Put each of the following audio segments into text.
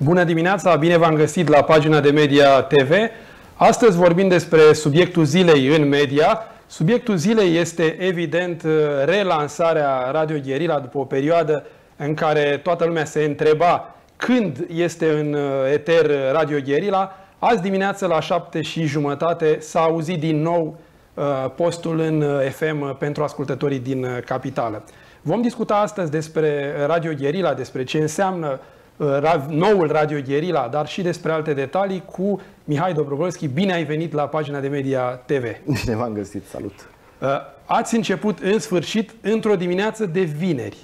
Bună dimineața, bine v-am găsit la pagina de Media TV. Astăzi vorbim despre subiectul zilei în media. Subiectul zilei este evident relansarea Radio Guerilla după o perioadă în care toată lumea se întreba când este în eter Radio Guerilla. Azi dimineață la 7:30 s-a auzit din nou postul în FM pentru ascultătorii din capitală. Vom discuta astăzi despre Radio Guerilla, despre ce înseamnă noul Radio Guerilla, dar și despre alte detalii cu Mihai Dobrovolski. Bine ai venit la pagina de Media TV. Bine v-am găsit, salut! Ați început în sfârșit într-o dimineață de vineri.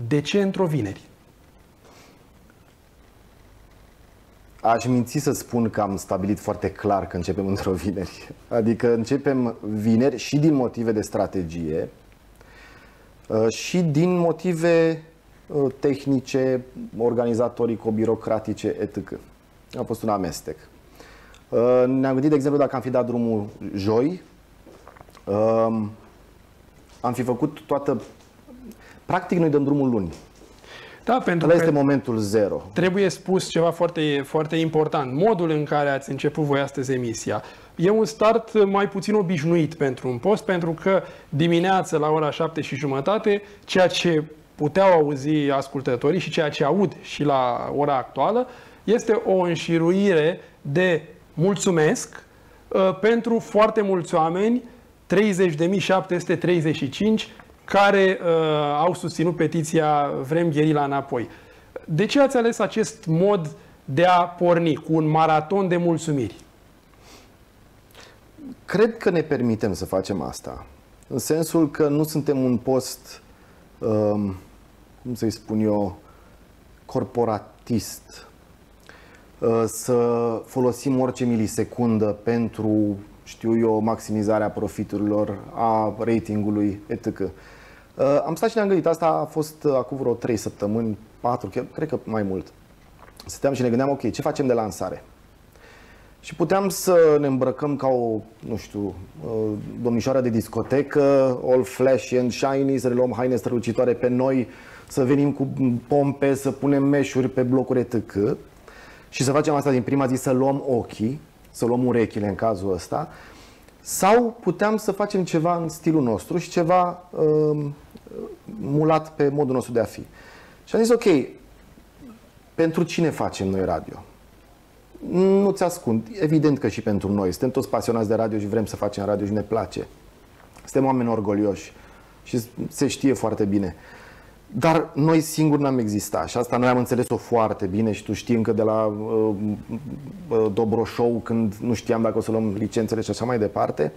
De ce într-o vineri? Aș minți să spun că am stabilit foarte clar că începem într-o vineri. Adică începem vineri și din motive de strategie și din motive tehnice, organizatorico-birocratice, etc. A fost un amestec. Ne-am gândit, de exemplu, dacă am fi dat drumul joi, am fi făcut toată... Practic, noi dăm drumul luni. Da, pentru că este momentul zero. Trebuie spus ceva foarte, foarte important. Modul în care ați început voi astăzi emisia e un start mai puțin obișnuit pentru un post, pentru că dimineața la ora 7:30, ceea ce puteau auzi ascultătorii și ceea ce aud și la ora actuală este o înșiruire de mulțumesc pentru foarte mulți oameni, 30.735, care au susținut petiția Vrem Guerilla înapoi. De ce ați ales acest mod de a porni cu un maraton de mulțumiri? Cred că ne permitem să facem asta. În sensul că nu suntem un post, cum să-i spun eu, corporatist. Să folosim orice milisecundă pentru, știu eu, maximizarea profiturilor, a ratingului, etc. Am stat și ne-am gândit, asta a fost acum vreo 3 săptămâni, 4, cred că mai mult. Stăteam și ne gândeam, ok, ce facem de lansare? Și puteam să ne îmbrăcăm ca o, nu știu, domnișoară de discotecă, all flashy and shiny, să le luăm haine strălucitoare pe noi, să venim cu pompe, să punem meșuri pe blocuri, etc. Și să facem asta din prima zi, să luăm ochii, să luăm urechile în cazul ăsta. Sau puteam să facem ceva în stilul nostru și ceva mulat pe modul nostru de a fi. Și am zis, ok, pentru cine facem noi radio? Nu ți ascund, evident că și pentru noi. Suntem toți pasionați de radio și vrem să facem radio și ne place. Suntem oameni orgolioși și se știe foarte bine. Dar noi singuri n-am existat și asta noi am înțeles-o foarte bine și tu știi încă de la Dobro Show, când nu știam dacă o să luăm licențele și așa mai departe.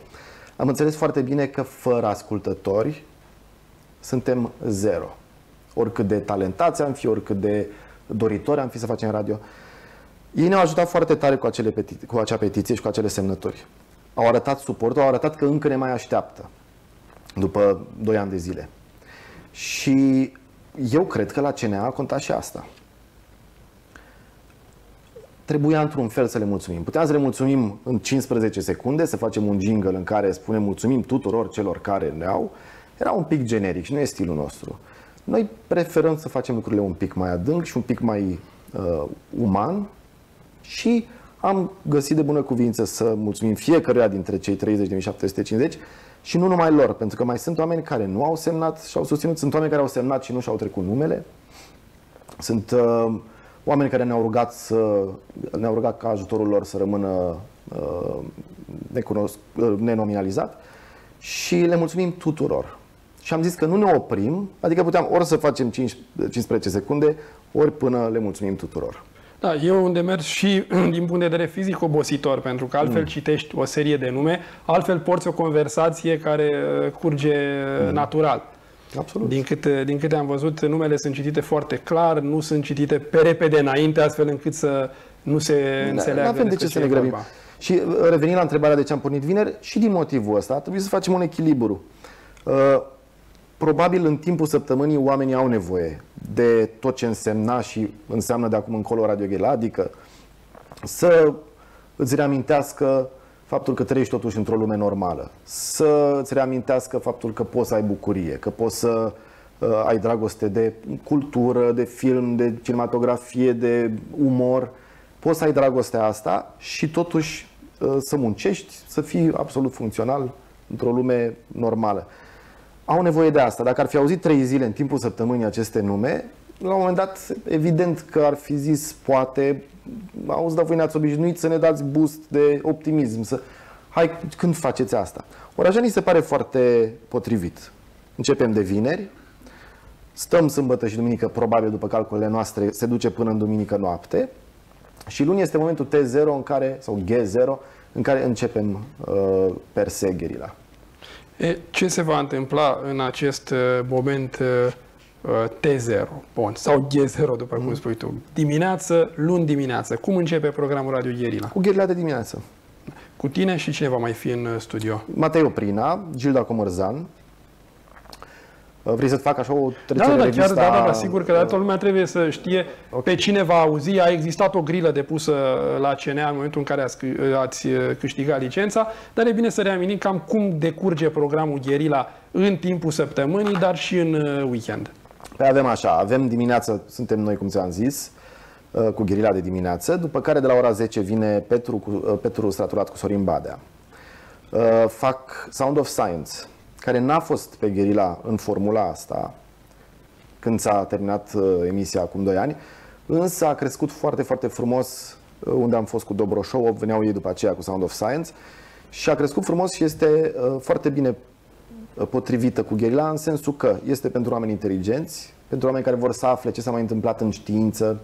Am înțeles foarte bine că fără ascultători suntem zero. Oricât de talentați am fi, oricât de doritori am fi să facem radio. Ei ne-au ajutat foarte tare cu acea petiție și cu acele semnături. Au arătat suportul, au arătat că încă ne mai așteaptă după 2 ani de zile. Și eu cred că la CNA a contat și asta. Trebuia într-un fel să le mulțumim. Puteam să le mulțumim în 15 secunde, să facem un jingle în care spunem mulțumim tuturor celor care ne-au. Era un pic generic și nu e stilul nostru. Noi preferăm să facem lucrurile un pic mai adânc și un pic mai uman și am găsit de bună cuvință să mulțumim fiecăruia dintre cei 30.750 și nu numai lor, pentru că mai sunt oameni care nu au semnat și au susținut, sunt oameni care au semnat și nu și-au trecut numele, sunt oameni care ne-au rugat ca ajutorul lor să rămână nenominalizat și le mulțumim tuturor. Și am zis că nu ne oprim, adică puteam ori să facem 15 secunde, ori până le mulțumim tuturor. Da, e un demers și din punct de vedere fizic obositor, pentru că altfel citești o serie de nume, altfel porți o conversație care curge natural. Absolut. Din câte am văzut, numele sunt citite foarte clar, nu sunt citite pe repede înainte, astfel încât să nu se înțeleagă. Nu avem de ce să ne grăbim. Și revenind la întrebarea de ce am pornit vineri, și din motivul ăsta trebuie să facem un echilibru. Probabil în timpul săptămânii oamenii au nevoie de tot ce însemna și înseamnă de acum încolo Radio Guerilla, adică să îți reamintească faptul că trăiești totuși într-o lume normală, să îți reamintească faptul că poți să ai bucurie, că poți să ai dragoste de cultură, de film, de cinematografie, de umor. Poți să ai dragostea asta și totuși să muncești, să fii absolut funcțional într-o lume normală. Au nevoie de asta. Dacă ar fi auzit 3 zile în timpul săptămânii aceste nume, la un moment dat, evident că ar fi zis, poate, auzi, dar voi ne-ați obișnuit să ne dați boost de optimism. Hai, când faceți asta? Ori așa ni se pare foarte potrivit. Începem de vineri, stăm sâmbătă și duminică, probabil după calculele noastre, se duce până în duminică noapte. Și luni este momentul T0 în care, sau G0, în care începem per se gherila. Ce se va întâmpla în acest moment T0 sau G0, după cum spui tu? Dimineață, luni dimineață. Cum începe programul Radio Gherila? Cu gherila de dimineață. Cu tine și cine va mai fi în studio? Matei Oprina, Gilda Comărzan. Vrei să-ți fac așa o trecere de revista? Da, sigur că toată lumea trebuie să știe pe cine va auzi. A existat o grilă depusă la CNA în momentul în care ați câștigat licența, dar e bine să reamintim cam cum decurge programul Gherila în timpul săptămânii, dar și în weekend. Avem așa, avem dimineață, suntem noi, cum ți-am zis, cu Gherila de dimineață, după care de la ora 10 vine Petru Straturat cu Sorin Badea. Fac Sound of Science, care n-a fost pe Gherila în formula asta, când s-a terminat emisia acum 2 ani, însă a crescut foarte, foarte frumos unde am fost cu Dobro Show, veneau ei după aceea cu Sound of Science și a crescut frumos și este foarte bine potrivită cu Gherila în sensul că este pentru oameni inteligenți, pentru oameni care vor să afle ce s-a mai întâmplat în știință,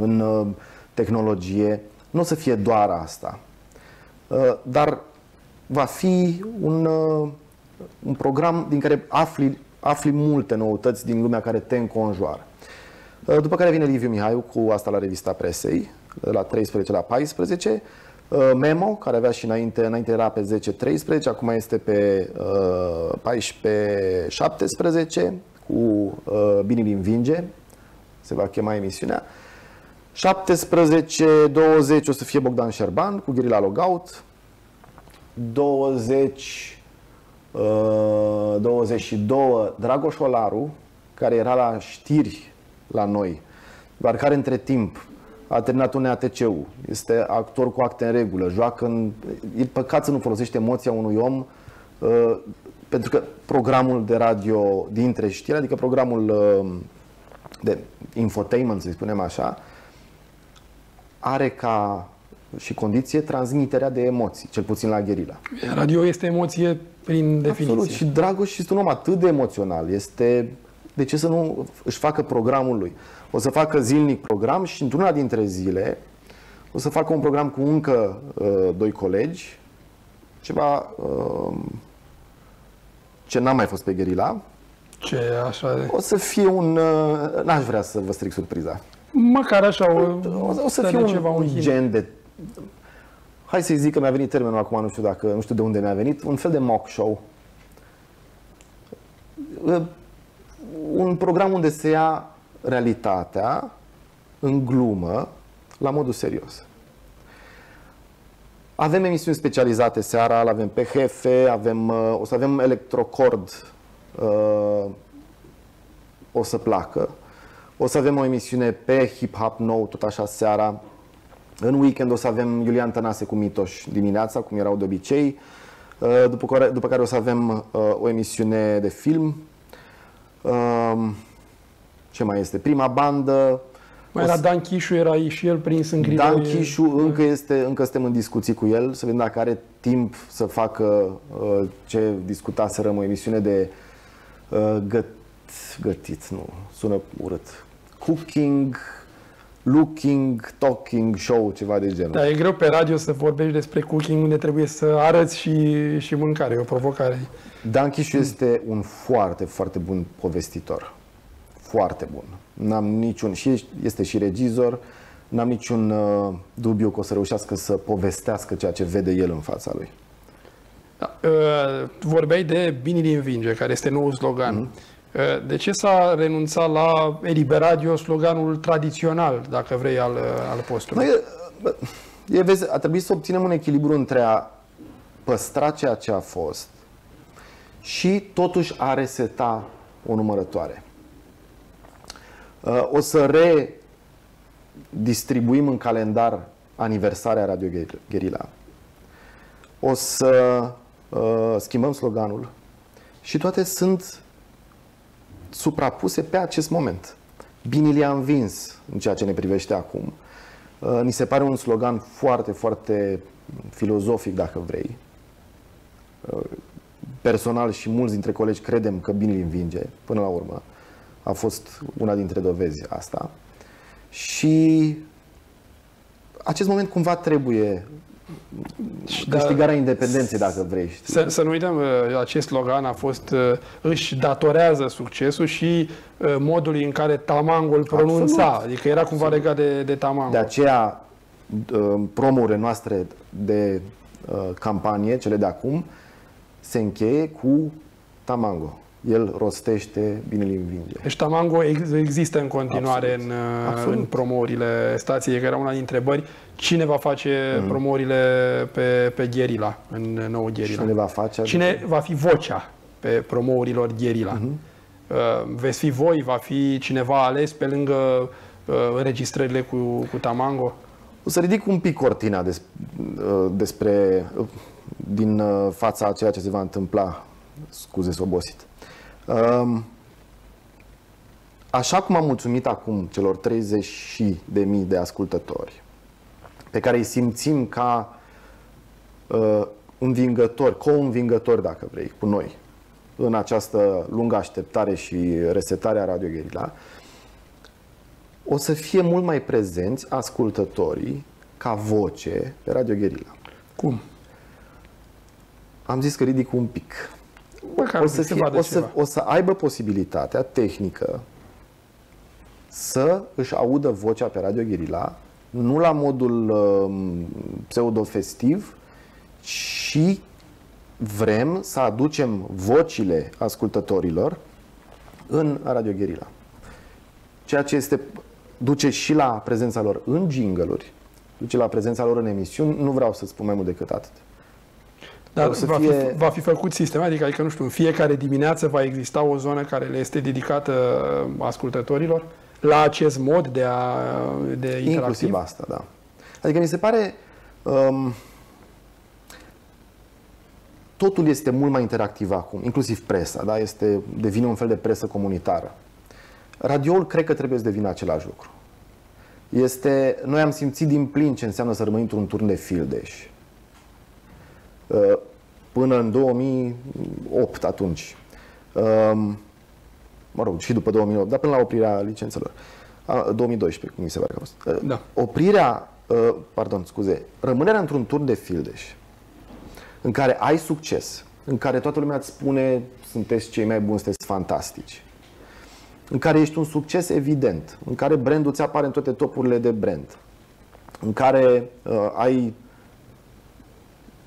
în tehnologie. Nu o să fie doar asta, dar va fi un program din care afli multe noutăți din lumea care te înconjoară. După care vine Liviu Mihaiu cu asta la revista presei, de la 13 la 14. Memo, care avea și înainte era pe 10-13, acum este pe 14-17, cu Bini Linvinge, se va chema emisiunea. 17-20 o să fie Bogdan Șerban cu Gherila Logout. 22 Dragoș Olaru, care era la știri la noi, dar care între timp a terminat un ATC-ul, este actor cu acte în regulă, joacă e păcat să nu folosește emoția unui om, pentru că programul de radio dintre știri, adică programul de infotainment, să spunem așa, are ca și condiție transmiterea de emoții, cel puțin la Gherila. Radio este emoție prin definiție. Absolut. Și Dragoș este un om atât de emoțional. De ce să nu își facă programul lui? O să facă zilnic program și într-una dintre zile o să facă un program cu încă 2 colegi, ceva ce n-a mai fost pe Gherila. Ce așa de... O să fie n-aș vrea să vă stric surpriza. Măcar așa o să fie un gen de... Hai să-i zic că mi-a venit termenul acum, nu știu de unde mi-a venit, un fel de mock show. Un program unde se ia realitatea în glumă, la modul serios. Avem emisiuni specializate seara, avem PHF, o să avem Electrocord, o să placă. O să avem o emisiune pe hip-hop nou, tot așa seara. În weekend o să avem Iulian Tănase cu Mitoș dimineața, cum erau de obicei. După care o să avem o emisiune de film. Ce mai este? Prima bandă. Mai era Dan Chișu, era și el prins în grilă. Dan Chișu, încă suntem în discuții cu el, să vedem dacă are timp să facă ce discutaserăm, o emisiune de gătit, nu, sună urât. Cooking, looking, talking show, ceva de genul. Da, e greu pe radio să vorbești despre cooking unde trebuie să arăți și mâncare, e o provocare. Dan Chișu este un foarte, foarte bun povestitor. Foarte bun. Și este și regizor, n-am niciun dubiu că o să reușească să povestească ceea ce vede el în fața lui. Da, vorbeai de Bini Linvinge, care este noul slogan. De ce s-a renunțat la Eliberadio, sloganul tradițional, dacă vrei, al postului? Vezi, a trebuit să obținem un echilibru între a păstra ceea ce a fost și totuși a reseta o numărătoare. O să redistribuim în calendar aniversarea Radio Guerilla. O să schimbăm sloganul și toate sunt suprapuse pe acest moment. Bine le-a învins în ceea ce ne privește acum. Ni se pare un slogan foarte, foarte filozofic, dacă vrei. Personal și mulți dintre colegi credem că bine îl învinge, până la urmă. A fost una dintre dovezi asta. Și acest moment cumva trebuie câștigarea independenței, dacă vrei. Să nu uităm, acest slogan a fost, își datorează succesul și modului în care Tamango îl pronunța. Absolut. Adică era cumva legat de Tamango. De aceea, promo-urile noastre de campanie, cele de acum, se încheie cu Tamango. El rostește, bine îl învinge. Deci Tamango există în continuare în promourile stației, că era una dintre întrebări. Cine va face promourile pe Guerilla, în nou Guerilla? Cine va face? Cine va fi vocea pe promourilor Guerilla? Veți fi voi? Va fi cineva ales pe lângă înregistrările cu Tamango? O să ridic un pic cortina din fața a ceea ce se va întâmpla. Scuze, obosit. Așa cum am mulțumit acum celor 30.000 de ascultători, pe care îi simțim ca învingători, co-învingători, dacă vrei, cu noi, în această lungă așteptare și resetare a Radio Guerilla, o să fie mult mai prezenți ascultătorii ca voce pe Radio Guerilla. Cum? Am zis că ridic un pic. O să aibă posibilitatea tehnică să își audă vocea pe Radio Guerilla, nu la modul pseudo-festiv, ci vrem să aducem vocile ascultătorilor în Radio Guerilla. Ceea ce duce și la prezența lor în jingle-uri, duce la prezența lor în emisiuni, nu vreau să spun mai mult decât atât. Dar va fi făcut sistematic, adică, nu știu, în fiecare dimineață va exista o zonă care le este dedicată ascultătorilor la acest mod de interactiv? Inclusiv asta, da. Adică mi se pare totul este mult mai interactiv acum, inclusiv presa, da? Devine un fel de presă comunitară. Radioul cred că trebuie să devină același lucru. Noi am simțit din plin ce înseamnă să rămâi într-un turn de fildeș. Până în 2008 atunci. Mă rog, și după 2008, dar până la oprirea licențelor. 2012, cum mi se pare că a fost. Da. Rămânerea într-un turn de fildeș în care ai succes, în care toată lumea îți spune sunteți cei mai buni, sunteți fantastici, în care ești un succes evident, în care brandul ți apare în toate topurile de brand, în care ai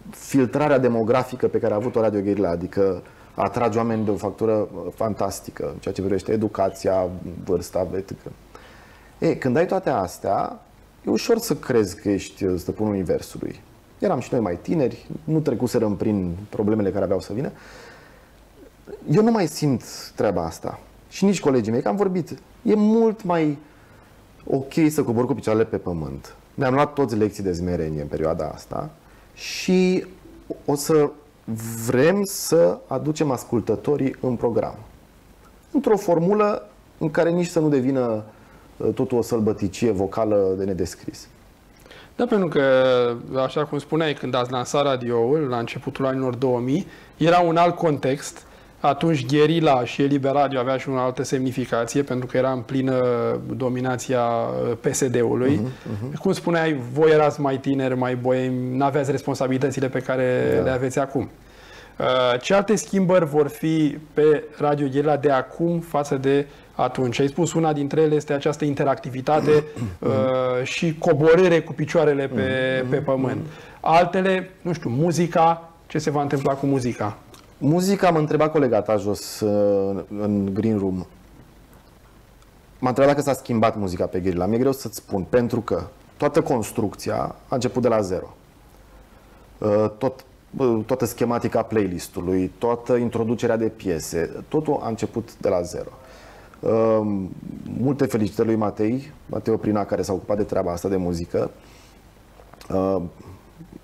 filtrarea demografică pe care a avut-o Radio Guerilla, adică atrage oameni de o factură fantastică în ceea ce privește educația, vârsta, etc. Când ai toate astea, e ușor să crezi că ești stăpânul universului. Eram și noi mai tineri, nu trecuserăm prin problemele care aveau să vină. Eu nu mai simt treaba asta. Și nici colegii mei, că am vorbit. E mult mai ok să cobor cu picioarele pe pământ. Ne-am luat toți lecții de smerenie în perioada asta și o să vrem să aducem ascultătorii în program. Într-o formulă în care nici să nu devină totul o sălbăticie vocală de nedescris. Da, pentru că, așa cum spuneai, când ați lansat radioul, la începutul anilor 2000, era un alt context. Atunci Guerilla și Eliberadio avea și o altă semnificație, pentru că era în plină dominația PSD-ului. Cum spuneai, voi erați mai tineri, mai boemi, n-aveați responsabilitățile pe care le aveți acum. Ce alte schimbări vor fi pe Radio Guerilla de acum față de atunci? Ai spus, una dintre ele este această interactivitate și coborâre cu picioarele pe pământ. Altele, nu știu, muzica, ce se va întâmpla cu muzica? Muzica, m-a întrebat colega ta jos în Green Room. M-a întrebat dacă s-a schimbat muzica pe Guerilla. Mi-e greu să-ți spun, pentru că toată construcția a început de la zero. Tot toată schematica playlistului, toată introducerea de piese, totul a început de la zero. Multe felicitări lui Matei Oprina, care s-a ocupat de treaba asta de muzică.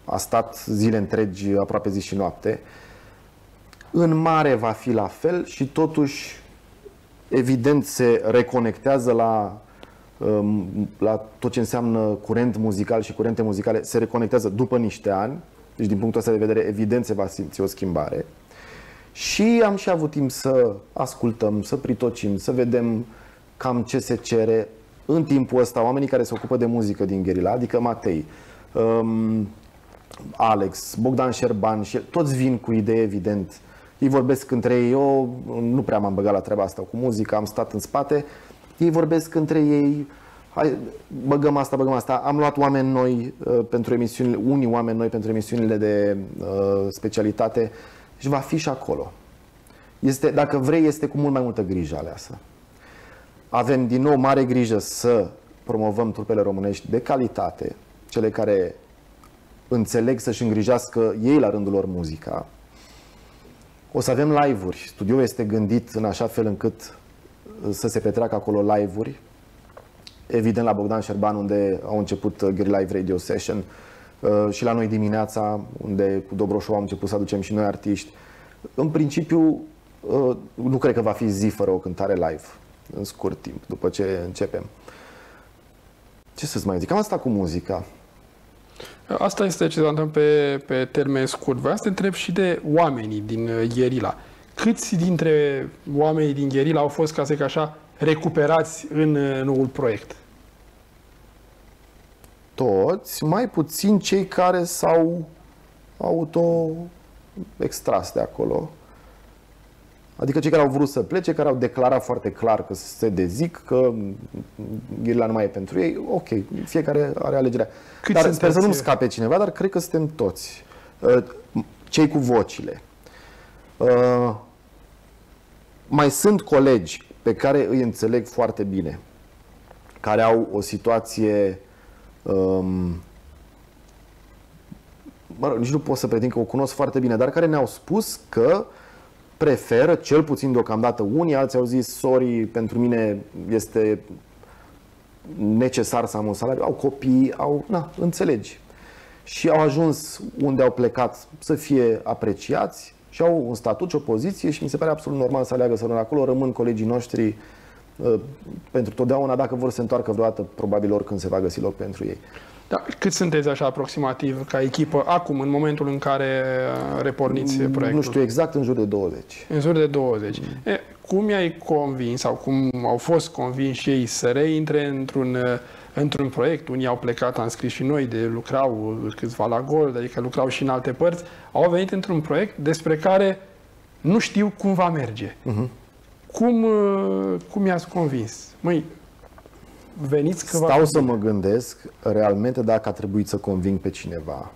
A stat zile întregi, aproape zi și noapte. În mare va fi la fel și totuși, evident, se reconectează la tot ce înseamnă curent muzical și curente muzicale, se reconectează după niște ani. Deci, din punctul ăsta de vedere, evident se va simți o schimbare. Și am și avut timp să ascultăm, să pritocim, să vedem cam ce se cere. În timpul ăsta, oamenii care se ocupă de muzică din Guerilla, adică Matei, Alex, Bogdan Șerban, și toți vin cu idei, evident. Ei vorbesc între ei. Eu nu prea m-am băgat la treaba asta cu muzica, am stat în spate. Ei vorbesc între ei. Hai, băgăm asta, băgăm asta. Am luat oameni noi pentru emisiunile, unii oameni noi pentru emisiunile de specialitate și va fi și acolo. Este, dacă vrei, este cu mult mai multă grijă aleasă. Avem din nou mare grijă să promovăm trupele românești de calitate, cele care înțeleg să-și îngrijească ei la rândul lor muzica. O să avem live-uri. Studioul este gândit în așa fel încât să se petreacă acolo live-uri. Evident la Bogdan Șerban, unde au început Guerilla Live Radio Session, și la noi dimineața, unde cu Dobroșu am început să aducem și noi artiști. În principiu, nu cred că va fi zi fără o cântare live, în scurt timp, după ce începem. Ce să-ți mai zic? Cam asta cu muzica. Asta este ce se întâmplă pe termen scurt. Vreau să te întreb și de oamenii din Guerilla. Câți dintre oamenii din Guerilla au fost, ca să zic așa, recuperați în noul proiect? Toți, mai puțin cei care s-au auto-extras de acolo. Adică cei care au vrut să plece, care au declarat foarte clar că se dezic, că Guerilla nu mai e pentru ei. Ok, fiecare are alegerea. Dar sper să nu scape cineva, dar cred că suntem toți. Cei cu vocile. Mai sunt colegi pe care îi înțeleg foarte bine, care au o situație, mă rog, nici nu pot să pretind că o cunosc foarte bine, dar care ne-au spus că preferă, cel puțin deocamdată unii, alții au zis, sorry, pentru mine este necesar să am un salariu, au copii, înțelegi. Și au ajuns unde au plecat să fie apreciați și au un statut și o poziție și mi se pare absolut normal să aleagă să rămână acolo. Rămân colegii noștri pentru totdeauna. Dacă vor să se întoarcă vreodată, probabil oricând se va găsi loc pentru ei. Da, cât sunteți așa aproximativ ca echipă acum, în momentul în care reporniți proiectul? Nu știu exact, în jur de 20. În jur de 20. Cum i-ai convins sau cum au fost convinși ei să reintre într-un proiect? Unii au plecat, am scris și noi, lucrau câțiva la Gold, adică lucrau și în alte părți. Au venit într-un proiect despre care nu știu cum va merge. Cum i-ați convins? Măi, veniți că stau să mă gândesc realmente dacă a trebuit să conving pe cineva.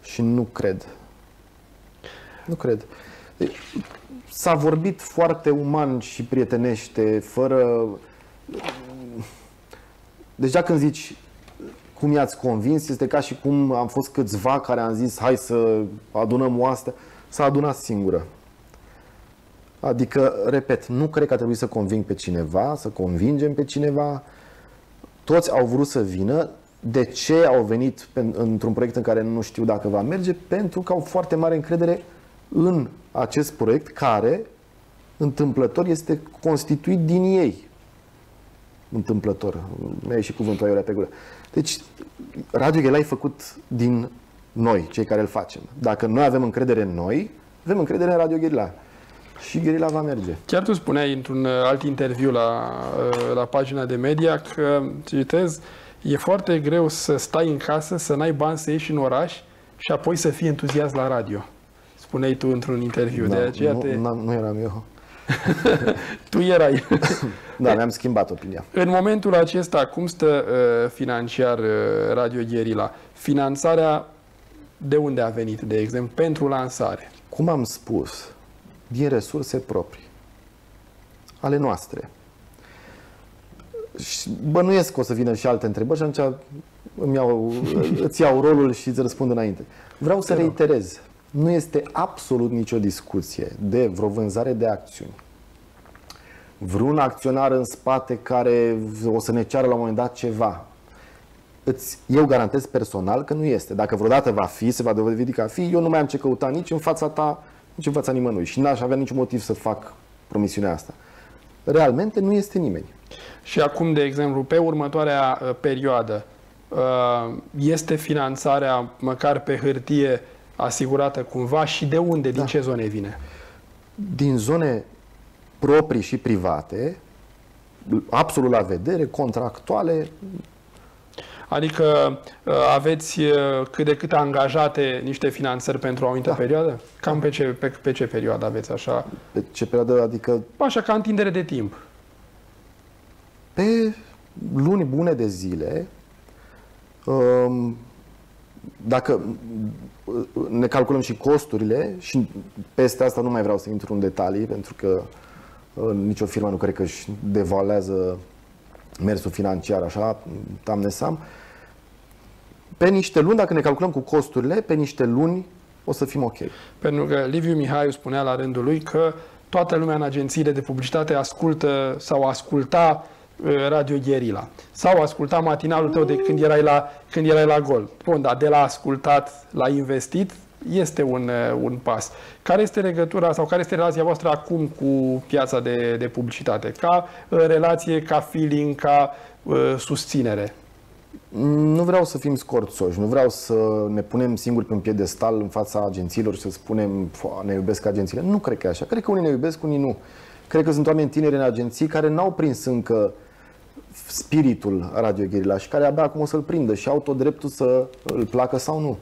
Și nu cred. Nu cred. S-a vorbit foarte uman și prietenește, fără... Deja când zici cum i-ați convins, este ca și cum am fost câțiva care am zis hai să adunăm oastea. S-a adunat singură. Adică, repet, nu cred că a trebuit să conving pe cineva, să convingem pe cineva. Toți au vrut să vină. De ce au venit într-un proiect în care nu știu dacă va merge? Pentru că au foarte mare încredere în acest proiect care, întâmplător, este constituit din ei. Întâmplător. Mi-a ieșit cuvântul aiurea pe gură. Deci, Radio Guerilla e făcut din noi, cei care îl facem. Dacă noi avem încredere în noi, avem încredere în Radio Guerilla. Și Guerilla va merge. Chiar tu spuneai într-un alt interviu la pagina de media că, citez, e foarte greu să stai în casă, să n-ai bani să ieși în oraș și apoi să fii entuziast la radio. Spuneai tu într-un interviu. Da, de aceea nu eram eu. Tu erai. Da, mi-am schimbat opinia. În momentul acesta, cum stă financiar Radio Guerilla? Finanțarea de unde a venit, de exemplu, pentru lansare? Cum am spus, din resurse proprii, ale noastre. Bănuiesc că o să vină și alte întrebări și atunci îți iau rolul și îți răspund înainte. Vreau să reiterez, nu este absolut nicio discuție de vreo vânzare de acțiuni. Vreun acționar în spate care o să ne ceară la un moment dat ceva. Eu garantez personal că nu este. Dacă vreodată va fi, se va dovedi că va fi, eu nu mai am ce căuta nici în fața ta, nici în fața nimănui. Și n-aș avea niciun motiv să fac promisiunea asta. Realmente nu este nimeni. Și acum, de exemplu, pe următoarea perioadă, este finanțarea, măcar pe hârtie, asigurată cumva și de unde, din ce zone vine? Din zone proprii și private, absolut la vedere, contractuale. Adică aveți cât de cât angajate niște finanțări pentru o anumită perioadă? Cam pe ce perioadă aveți așa? Pe ce perioadă, adică? Așa, ca întindere de timp. Pe luni bune de zile, dacă ne calculăm și costurile, și peste asta nu mai vreau să intru în detalii, pentru că nicio firmă nu cred că își devaluează mersul financiar așa, tam-nesam. Pe niște luni, dacă ne calculăm cu costurile, pe niște luni o să fim ok. Pentru că Liviu Mihaiu spunea la rândul lui că toată lumea în agențiile de publicitate ascultă sau asculta Radio Guerilla. Sau asculta matinalul tău de când erai la Gol. Bun, dar de la ascultat la investit este un pas. Care este legătura sau care este relația voastră acum cu piața de publicitate? Ca relație, ca feeling, ca susținere? Nu vreau să fim scorțoși, nu vreau să ne punem singuri pe un piedestal în fața agențiilor și să spunem ne iubesc agențiile. Nu cred că e așa. Cred că unii ne iubesc, unii nu. Cred că sunt oameni tineri în agenții care n-au prins încă spiritul Radio Guerilla și care abia acum o să-l prindă și au tot dreptul să îl placă sau nu.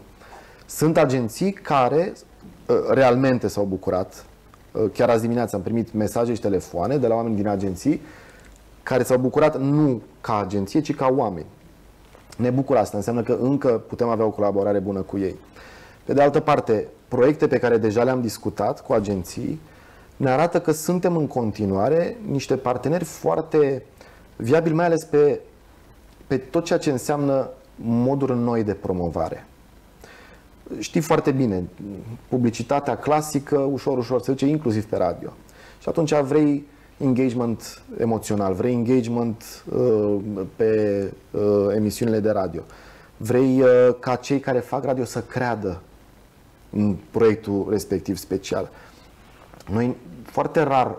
Sunt agenții care realmente s-au bucurat. Chiar azi dimineața am primit mesaje și telefoane de la oameni din agenții care s-au bucurat nu ca agenție, ci ca oameni. Ne bucură asta, înseamnă că încă putem avea o colaborare bună cu ei. Pe de altă parte, proiecte pe care deja le-am discutat cu agenții ne arată că suntem în continuare niște parteneri foarte viabili, mai ales pe tot ceea ce înseamnă moduri noi de promovare. Știi foarte bine, publicitatea clasică ușor se duce inclusiv pe radio. Și atunci vrei engagement emoțional, vrei engagement pe emisiunile de radio. Vrei ca cei care fac radio să creadă în proiectul respectiv special. Noi foarte rar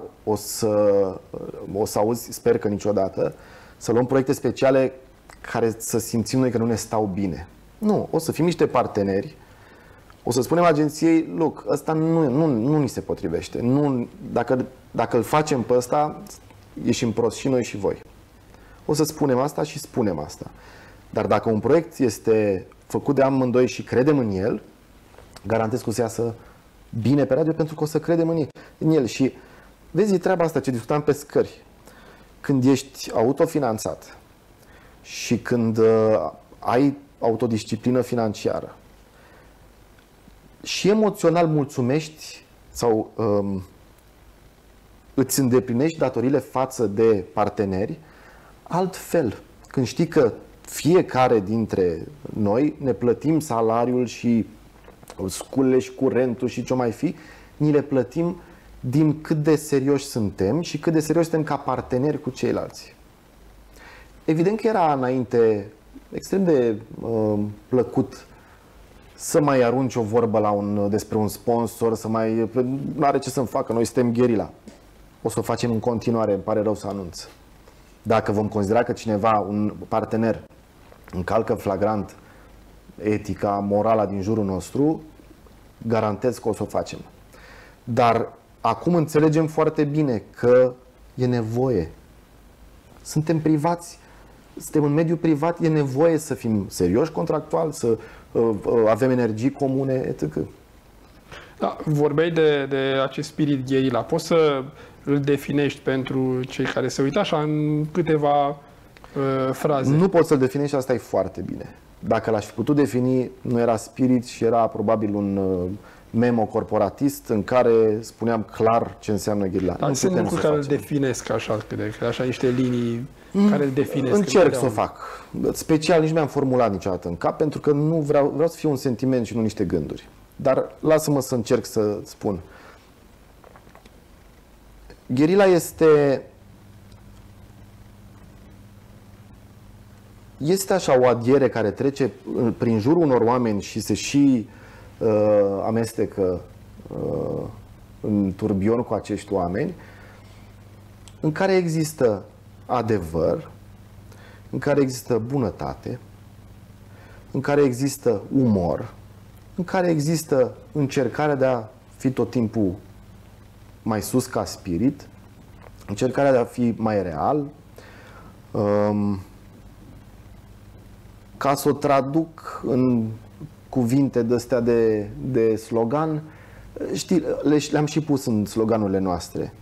o să auzi, sper că niciodată, să luăm proiecte speciale care să simțim noi că nu ne stau bine. Nu, o să fim niște parteneri. O să spunem agenției, look, ăsta nu ni se potrivește. Dacă îl facem pe ăsta, ieșim prost și noi și voi. O să spunem asta și spunem asta. Dar dacă un proiect este făcut de amândoi și credem în el, garantez că o să iasă bine pe radio pentru că o să credem în el. Și vezi treaba asta ce discutam pe scări. Când ești autofinanțat și când ai autodisciplină financiară și emoțional mulțumești sau îți îndeplinești datoriile față de parteneri, altfel, când știi că fiecare dintre noi ne plătim salariul și sculele și curentul și ce mai fi, ni le plătim din cât de serioși suntem și cât de serioși suntem ca parteneri cu ceilalți. Evident că era înainte extrem de plăcut să mai arunci o vorbă despre un sponsor, nu are ce să-mi facă, noi suntem Guerilla. O să o facem în continuare, îmi pare rău să anunț. Dacă vom considera că cineva, un partener, încalcă flagrant etica, morala din jurul nostru, garantez că o să o facem. Dar acum înțelegem foarte bine că e nevoie. Suntem privați, suntem în mediul privat, e nevoie să fim serioși contractual, să avem energii comune, etc. Da, vorbeai de acest spirit Guerilla. Poți să îl definești pentru cei care se uită așa în câteva fraze? Nu poți să-l definești, asta e foarte bine. Dacă l-aș fi putut defini, nu era spirit și era probabil un memo corporatist în care spuneam clar ce înseamnă gherila. Dar sunt lucruri care îl definesc așa, așa niște linii care îl definesc. Încerc să o fac. Special nici nu mi-am formulat niciodată în cap, pentru că nu vreau să fie un sentiment și nu niște gânduri. Dar lasă-mă să încerc să spun. Gherila este așa o adiere care trece prin jurul unor oameni și se și amestecă în turbion cu acești oameni, în care există adevăr, în care există bunătate, în care există umor, în care există încercarea de a fi tot timpul mai sus ca spirit, încercarea de a fi mai real. Ca să o traduc în cuvinte de-astea de slogan, știi, le-am și pus în sloganurile noastre.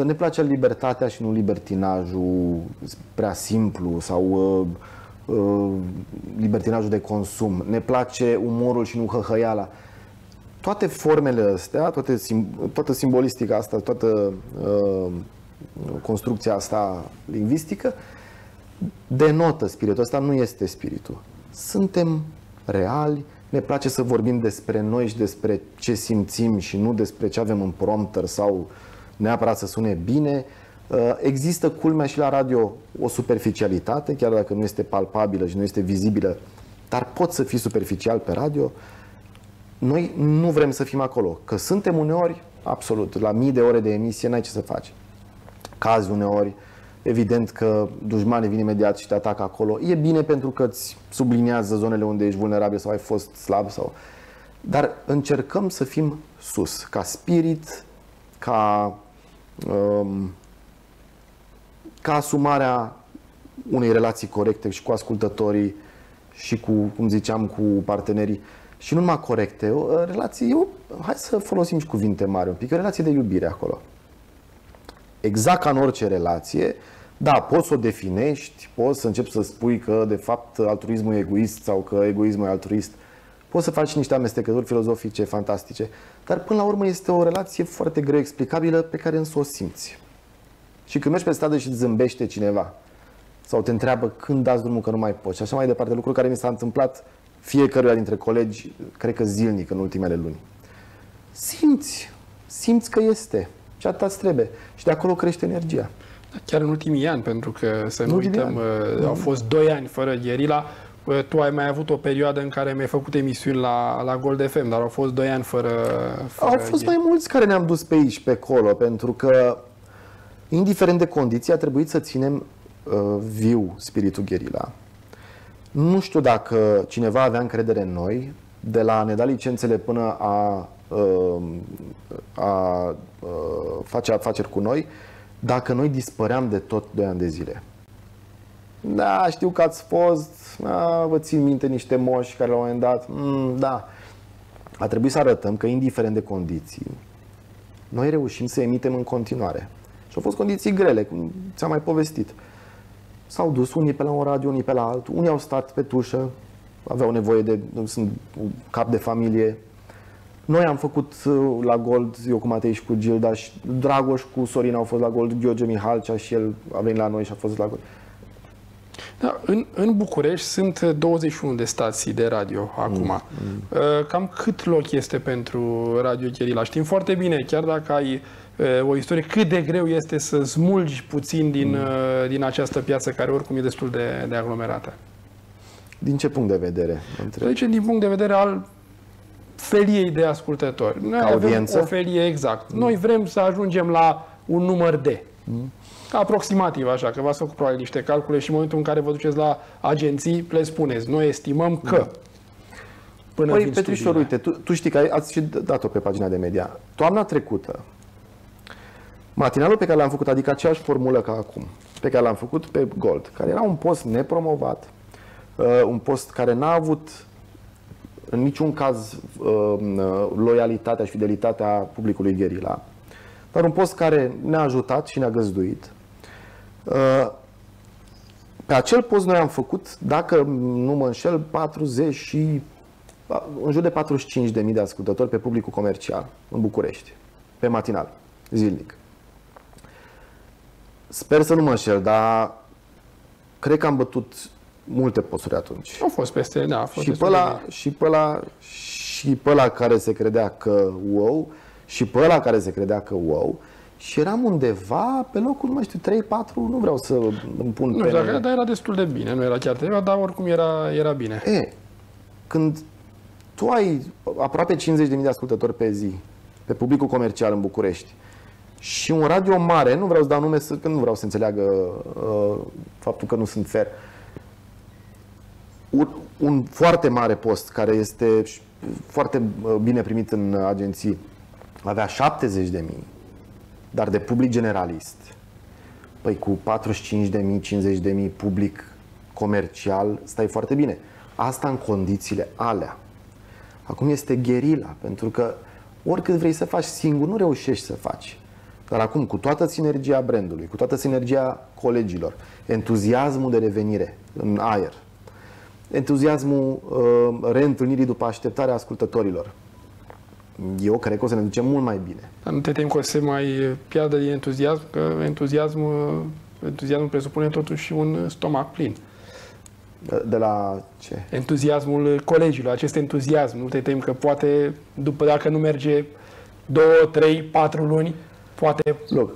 Ne place libertatea și nu libertinajul prea simplu sau libertinajul de consum. Ne place umorul și nu hăhăiala. Toate formele astea, toată simbolistica asta, toată construcția asta lingvistică denotă spiritul. Ăsta nu este spiritul. Suntem reali, ne place să vorbim despre noi și despre ce simțim și nu despre ce avem în prompter sau neapărat să sune bine. Există, culmea, și la radio o superficialitate, chiar dacă nu este palpabilă și nu este vizibilă, dar pot să fii superficial pe radio. Noi nu vrem să fim acolo, că suntem uneori, absolut, la mii de ore de emisie n-ai ce să faci. Cazi uneori, evident că dușmanii vin imediat și te atacă acolo. E bine pentru că îți subliniază zonele unde ești vulnerabil sau ai fost slab sau... Dar încercăm să fim sus, ca spirit, ca asumarea unei relații corecte și cu ascultătorii și cu, cum ziceam, cu partenerii. Și nu numai corecte, o relație, hai să folosim și cuvinte mari un pic, o relație de iubire acolo. Exact ca în orice relație, da, poți să o definești, poți să începi să spui că de fapt altruismul e egoist sau că egoismul e altruist. Poți să faci niște amestecături filozofice fantastice, dar până la urmă este o relație foarte greu explicabilă pe care însă o simți. Și când mergi pe stradă și îți zâmbește cineva sau te întreabă când dați drumul că nu mai poți și așa mai departe, lucruri care mi s-a întâmplat fiecăruia dintre colegi, cred că zilnic în ultimele luni. Simți că este și atât îți trebuie. Și de acolo crește energia. Chiar în ultimii ani, pentru că să nu uităm, au fost 2 ani fără gherila. Tu ai mai avut o perioadă în care mi-ai făcut emisiuni la Gold FM, dar au fost 2 ani fără au fost mai mulți care ne-am dus pe aici, pe acolo, pentru că, indiferent de condiții, a trebuit să ținem viu spiritul gherila. Nu știu dacă cineva avea încredere în noi, de la a ne da licențele până a face afaceri cu noi, dacă noi dispăream de tot 2 ani de zile. Da, știu că ați fost, vă țin minte niște moși care la un moment dat, da. A trebuit să arătăm că, indiferent de condiții, noi reușim să emitem în continuare. Și au fost condiții grele, cum ți-am mai povestit. S-au dus unii pe la un radio, unii pe la altul, unii au stat pe tușă, aveau nevoie de un cap de familie. Noi am făcut la Gold, eu cu Matei și cu Gilda, și Dragoș cu Sorin au fost la Gold, Gheorghe Mihalcea și el a venit la noi și a fost la Gold. Da, în București sunt 21 de stații de radio acum. Cam cât loc este pentru Radio Gherila? Știm foarte bine, chiar dacă ai o istorie, cât de greu este să smulgi puțin din această piață care oricum e destul de aglomerată. Din ce punct de vedere? Deci, din punct de vedere al feliei de ascultători. Noi avem o felie exact. Noi vrem să ajungem la un număr de. Aproximativ așa, că v-ați făcut probabil niște calcule și în momentul în care vă duceți la agenții, le spuneți, noi estimăm că... Păi, Petrișor, uite, tu știi că ați și dat-o pe pagina de media. Toamna trecută, matinalul pe care l-am făcut, adică aceeași formulă ca acum, pe care l-am făcut pe Gold, care era un post nepromovat, un post care n-a avut în niciun caz loialitatea și fidelitatea publicului Gherila, dar un post care ne-a ajutat și ne-a găzduit. Pe acel post noi am făcut, dacă nu mă înșel, 40 și în jur de 45.000 de ascultători pe publicul comercial în București, pe matinal, zilnic. Sper să nu mă înșel, dar cred că am bătut multe posturi atunci. Au fost peste, da, a fost și pe ăla care se credea că wow, și pe ăla care se credea că wow. Și eram undeva pe locul, nu mai știu, 3-4, nu vreau să îmi pun nu, dar era destul de bine, nu era chiar trebuie, dar oricum era bine. Când tu ai aproape 50.000 de ascultători pe zi, pe publicul comercial în București, și un radio mare, nu vreau să dau nume, că nu vreau să înțeleagă faptul că nu sunt fair, un foarte mare post care este foarte bine primit în agenții, avea 70.000, dar de public generalist. Păi cu 45.000, 50.000 public comercial stai foarte bine. Asta în condițiile alea. Acum este gherila, pentru că oricât vrei să faci singur, nu reușești să faci. Dar acum, cu toată sinergia brandului, cu toată sinergia colegilor, entuziasmul de revenire în aer, entuziasmul reîntâlnirii după așteptarea ascultătorilor, eu cred că o să ne ducem mult mai bine. Dar nu te temi că o să se mai piardă din entuziasm, că entuziasmul presupune totuși un stomac plin. De la ce? Entuziasmul colegilor, acest entuziasm. Nu te temi că poate, dacă nu merge 2, 3, 4 luni, poate... Loc,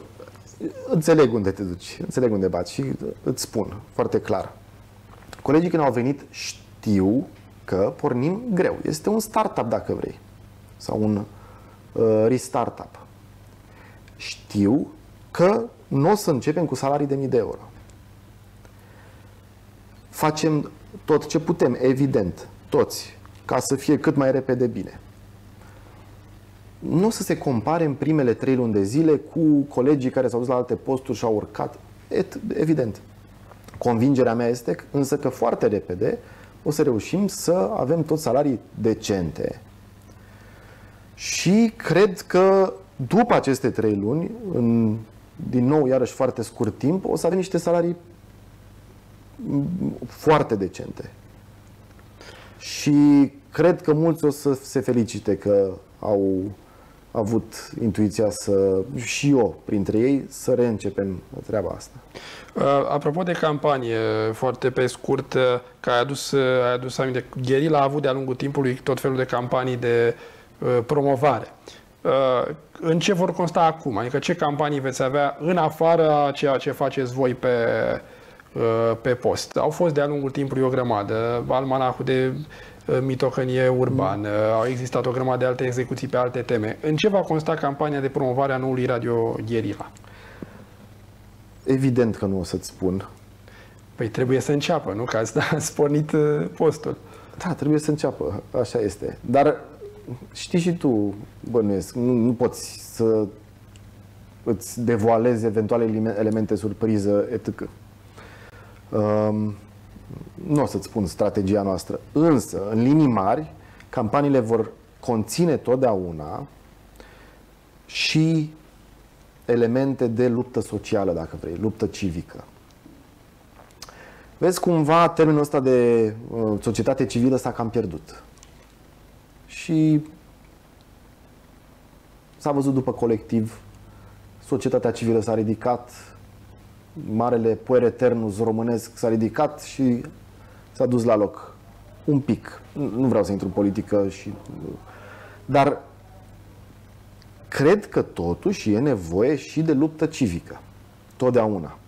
înțeleg unde te duci, înțeleg unde bați și îți spun foarte clar. Colegii când au venit știu că pornim greu. Este un startup dacă vrei. Sau un restartup. Știu că nu o să începem cu salarii de 1000 de euro. Facem tot ce putem, evident, toți, ca să fie cât mai repede bine. Nu o să se compare în primele 3 luni de zile cu colegii care s-au dus la alte posturi și au urcat. Evident. Convingerea mea este însă că foarte repede o să reușim să avem tot salarii decente. Și cred că după aceste 3 luni, din nou, iarăși foarte scurt timp, o să avem niște salarii foarte decente. Și cred că mulți o să se felicite că au avut intuiția și eu printre ei, să reîncepem treaba asta. Apropo de campanie, foarte pe scurt, că ai adus aminte, Gherila a avut de-a lungul timpului tot felul de campanii de promovare. În ce vor consta acum? Adică ce campanii veți avea în afară a ceea ce faceți voi pe post? Au fost de-a lungul timpului o grămadă, almanahul de mitocănie urban, au existat o grămadă de alte execuții pe alte teme. În ce va consta campania de promovare a noului Radio Gherila? Evident că nu o să-ți spun. Păi trebuie să înceapă, nu? Că ați pornit postul. Da, trebuie să înceapă, așa este. Dar știi și tu, bănuiesc, nu poți să îți devoalezi eventuale elemente surpriză, etc. Nu o să-ți spun strategia noastră, însă, în linii mari, campaniile vor conține totdeauna și elemente de luptă socială, dacă vrei, luptă civică. Vezi, cumva, termenul ăsta de societate civilă s-a cam pierdut. Și s-a văzut după colectiv, societatea civilă s-a ridicat, marele puer eternus românesc s-a ridicat și s-a dus la loc. Un pic. Nu vreau să intru în politică, dar cred că totuși e nevoie și de luptă civică. Totdeauna.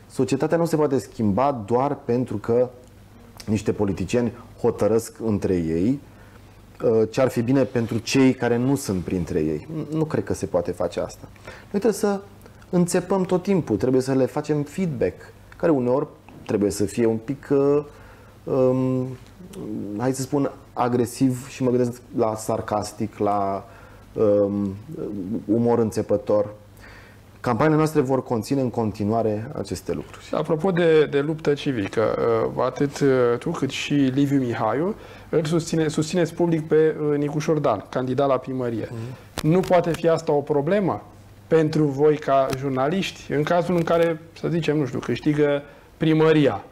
Societatea nu se poate schimba doar pentru că niște politicieni hotărăsc între ei ce ar fi bine pentru cei care nu sunt printre ei. Nu cred că se poate face asta. Noi trebuie să înțepăm tot timpul, trebuie să le facem feedback, care uneori trebuie să fie un pic, hai să spun, agresiv și mă gândesc la sarcastic, la umor înțepător. Campaniile noastre vor conține în continuare aceste lucruri. Apropo de luptă civică, atât tu cât și Liviu Mihaiu îl susțineți public pe Nicușor Dan, candidat la primărie. Nu poate fi asta o problemă pentru voi ca jurnaliști, în cazul în care, să zicem, nu știu, câștigă primăria?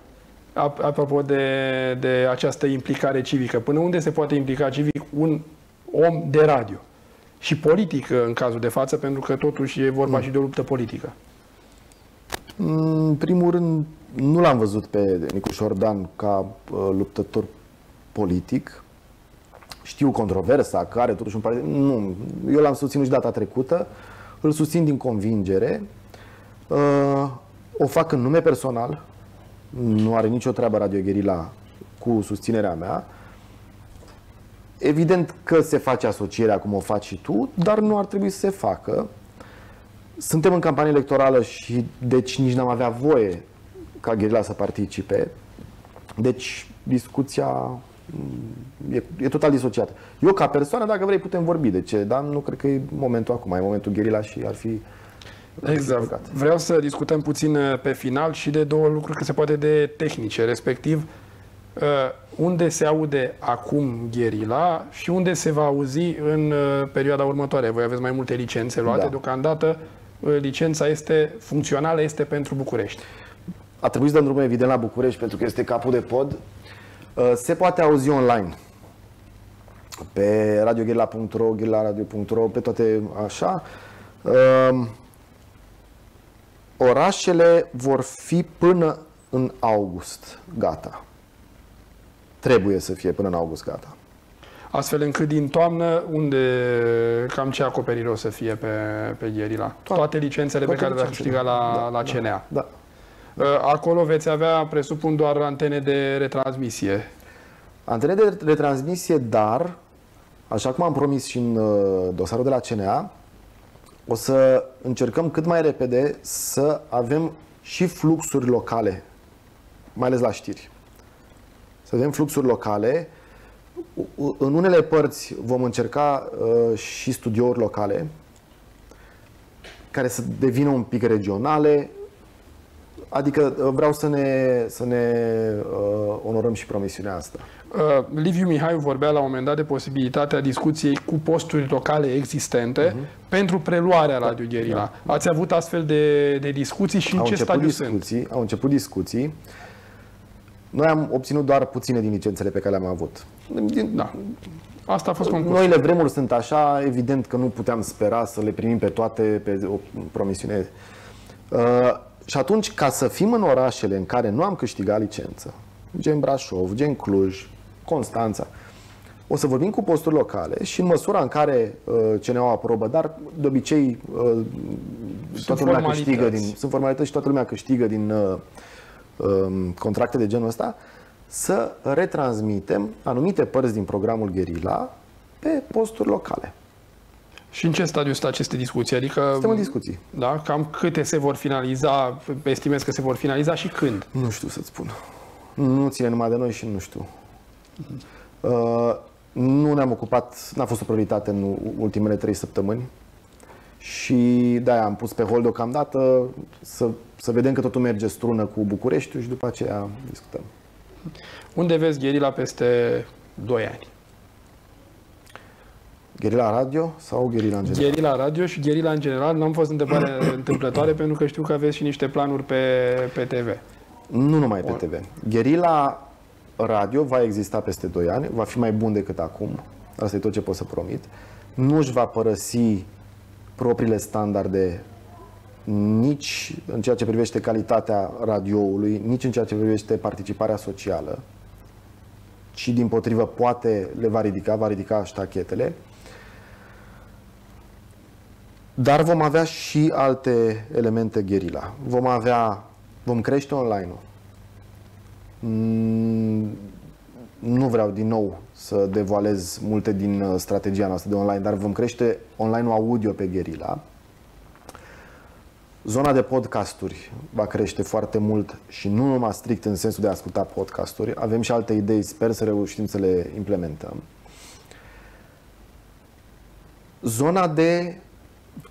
Apropo de această implicare civică, până unde se poate implica civic un om de radio? Și politic în cazul de față, pentru că totuși e vorba și de o luptă politică. În primul rând, nu l-am văzut pe Nicușor Dan ca luptător politic. Știu controversa care totuși un partid. Nu, eu l-am susținut și data trecută. Îl susțin din convingere. O fac în nume personal. Nu are nicio treabă Radio Guerilla cu susținerea mea. Evident că se face asocierea cum o faci și tu, dar nu ar trebui să se facă. Suntem în campanie electorală și deci nici n-am avea voie ca Guerilla să participe. Deci discuția e total disociată. Eu ca persoană, dacă vrei, putem vorbi de ce, dar nu cred că e momentul acum, e momentul Guerilla și ar fi... Exact. Vreau să discutăm puțin pe final și de două lucruri cât se poate de tehnice, respectiv unde se aude acum Guerilla și unde se va auzi în perioada următoare. Voi aveți mai multe licențe luate, da. Deocamdată licența este funcțională, este pentru București. A trebuit să dăm drumul evident la București pentru că este capul de pod. Se poate auzi online pe radioguerilla.ro, guerillaradio.ro, pe toate așa. Orașele vor fi până în august gata. Trebuie să fie până în august gata. Astfel încât din toamnă, cam ce acoperire o să fie pe Guerilla? Toate licențele pe care le-a câștigat la CNA. Da. Acolo veți avea, presupun, doar antene de retransmisie. Antene de retransmisie, dar, așa cum am promis și în dosarul de la CNA, o să încercăm cât mai repede să avem și fluxuri locale, mai ales la știri. Să avem fluxuri locale. În unele părți vom încerca și studiouri locale, care să devină un pic regionale. Adică vreau să ne onorăm și promisiunea asta. Liviu Mihai vorbea la un moment dat de posibilitatea discuției cu posturi locale existente pentru preluarea Radio Guerilla. Da. Ați avut astfel de discuții și în ce stadiu sunt? Au început discuții. Noi am obținut doar puține din licențele pe care le-am avut. Da. Asta a fost concursul. Noile vremuri sunt așa, evident că nu puteam spera să le primim pe toate pe o promisiune. Și atunci, ca să fim în orașele în care nu am câștigat licență, gen Brașov, gen Cluj, Constanța, o să vorbim cu posturi locale și în măsura în care CNA aprobă, dar de obicei toată lumea câștigă sunt formalități și toată lumea câștigă din contracte de genul ăsta, să retransmitem anumite părți din programul Guerilla pe posturi locale. Și în ce stadiu sunt aceste discuții? Adică, suntem în discuții. Da? Cam câte se vor finaliza, estimez că se vor finaliza și când? Nu știu să-ți spun. Nu ține numai de noi și nu știu. Nu ne-am ocupat, n-a fost o prioritate în ultimele 3 săptămâni și de-aia am pus pe hold deocamdată să vedem că totul merge strună cu Bucureștiul și după aceea discutăm. Unde vezi Guerilla peste 2 ani? Guerilla Radio sau Guerilla în general? Guerilla Radio și Guerilla în general. N-am fost întrebare întâmplătoare pentru că știu că aveți și niște planuri pe TV. Nu numai pe TV. Guerilla Radio va exista peste 2 ani, va fi mai bun decât acum. Asta e tot ce pot să promit. Nu își va părăsi propriile standarde nici în ceea ce privește calitatea radioului, nici în ceea ce privește participarea socială, ci dimpotrivă poate le va ridica ștachetele. Dar vom avea și alte elemente Guerilla. Vom crește online-ul. Nu vreau din nou să devoalez multe din strategia noastră de online, dar vom crește online-ul audio pe Guerilla. Zona de podcasturi va crește foarte mult și nu numai strict în sensul de a asculta podcasturi. Avem și alte idei, sper să reușim să le implementăm. Zona de,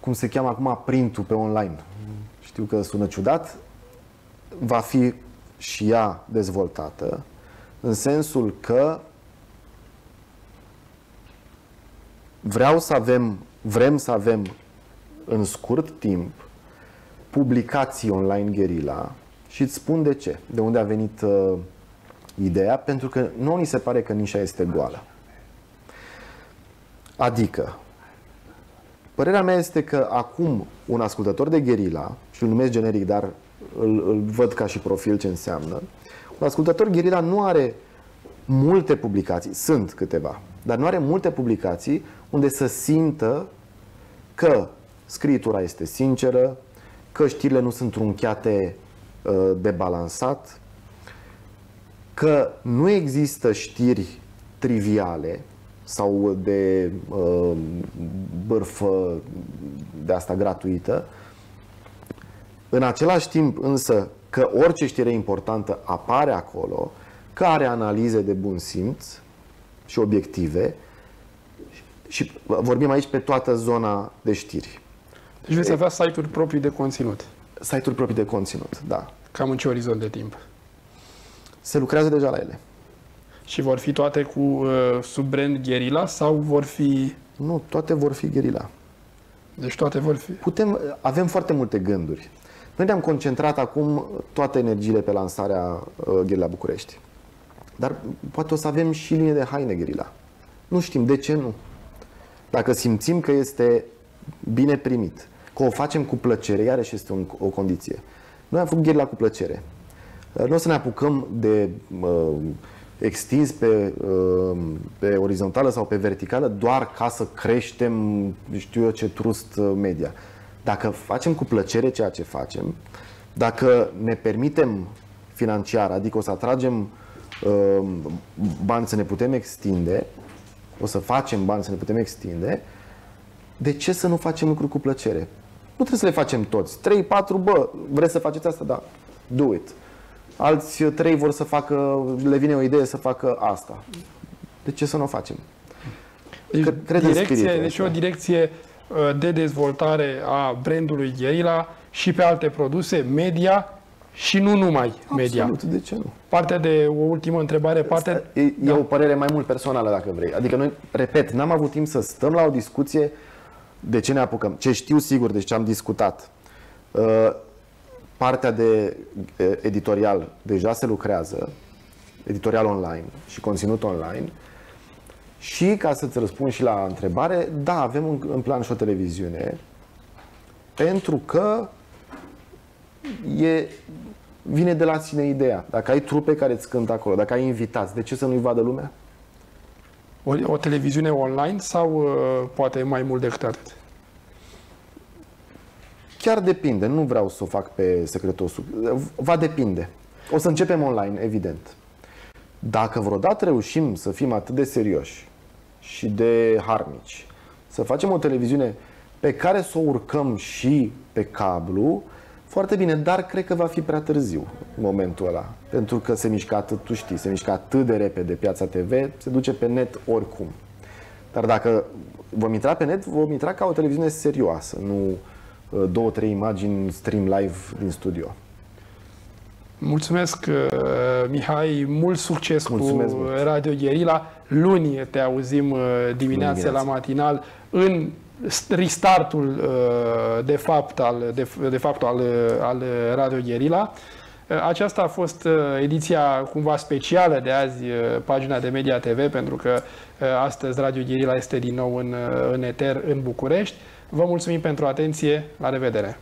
cum se cheamă acum, printul pe online. Știu că sună ciudat, va fi și ea dezvoltată în sensul că vrem să avem în scurt timp publicații online Guerilla și îți spun de ce, de unde a venit ideea, pentru că nu ni se pare că nișa este goală. Adică, părerea mea este că acum un ascultător de gherila, și îl numesc generic, dar îl văd ca și profil ce înseamnă, un ascultător gherila nu are multe publicații, sunt câteva, dar nu are multe publicații unde să simtă că scritura este sinceră, că știrile nu sunt trunchiate de balansat, că nu există știri triviale sau de bârfă de asta gratuită. În același timp însă că orice știre importantă apare acolo, că are analize de bun simț și obiective, și vorbim aici pe toată zona de știri. Deci veți avea site-uri proprii de conținut. Site-uri proprii de conținut, da. Cam în ce orizont de timp? Se lucrează deja la ele. Și vor fi toate cu sub brand Guerilla sau vor fi... Nu, toate vor fi Guerilla. Deci toate vor fi... Avem foarte multe gânduri. Noi ne-am concentrat acum toate energiile pe lansarea Guerilla București. Dar poate o să avem și linie de haine Guerilla. Nu știm, de ce nu? Dacă simțim că este bine primit, că o facem cu plăcere, iarăși este o condiție. Noi am făcut Guerilla cu plăcere. Nu o să ne apucăm de extins pe orizontală sau pe verticală doar ca să creștem, știu eu ce, trust media. Dacă facem cu plăcere ceea ce facem, dacă ne permitem financiar, adică o să atragem bani să ne putem extinde, o să facem bani să ne putem extinde, de ce să nu facem lucruri cu plăcere? Nu trebuie să le facem toți. 3-4, bă, vreți să faceți asta? Da, do it. Alți 3 vor să facă, le vine o idee să facă asta. De ce să nu o facem? Deci o direcție de dezvoltare a brandului Guerilla și pe alte produse, media și nu numai media. Absolut, de ce nu? Partea de o ultimă întrebare, e o părere mai mult personală, dacă vrei. Adică noi, repet, n-am avut timp să stăm la o discuție de ce ne apucăm. Ce știu sigur, deci ce am discutat. Partea de editorial deja se lucrează, editorial online și conținut online. Și ca să-ți răspund și la întrebare, da, avem în plan și o televiziune, pentru că vine de la sine ideea. Dacă ai trupe care îți cântă acolo, dacă ai invitați, de ce să nu-i vadă lumea? O televiziune online sau poate mai mult decât atât? Chiar depinde, nu vreau să o fac pe secretosul. Va depinde. O să începem online, evident. Dacă vreodată reușim să fim atât de serioși și de harnici, să facem o televiziune pe care să o urcăm și pe cablu, foarte bine, dar cred că va fi prea târziu în momentul ăla. Pentru că se mișcă atât, tu știi, se mișcă atât de repede piața TV, se duce pe net oricum. Dar dacă vom intra pe net, vom intra ca o televiziune serioasă, nu 2-3 imagini stream live din studio. Mulțumesc, Mihai, mult succes cu Radio Guerilla. Luni te auzim dimineața la matinal în restartul de fapt al Radio Guerilla. Aceasta a fost ediția cumva specială de azi, pagina de Media TV, pentru că astăzi Radio Guerilla este din nou în eter în București. Vă mulțumim pentru atenție, la revedere!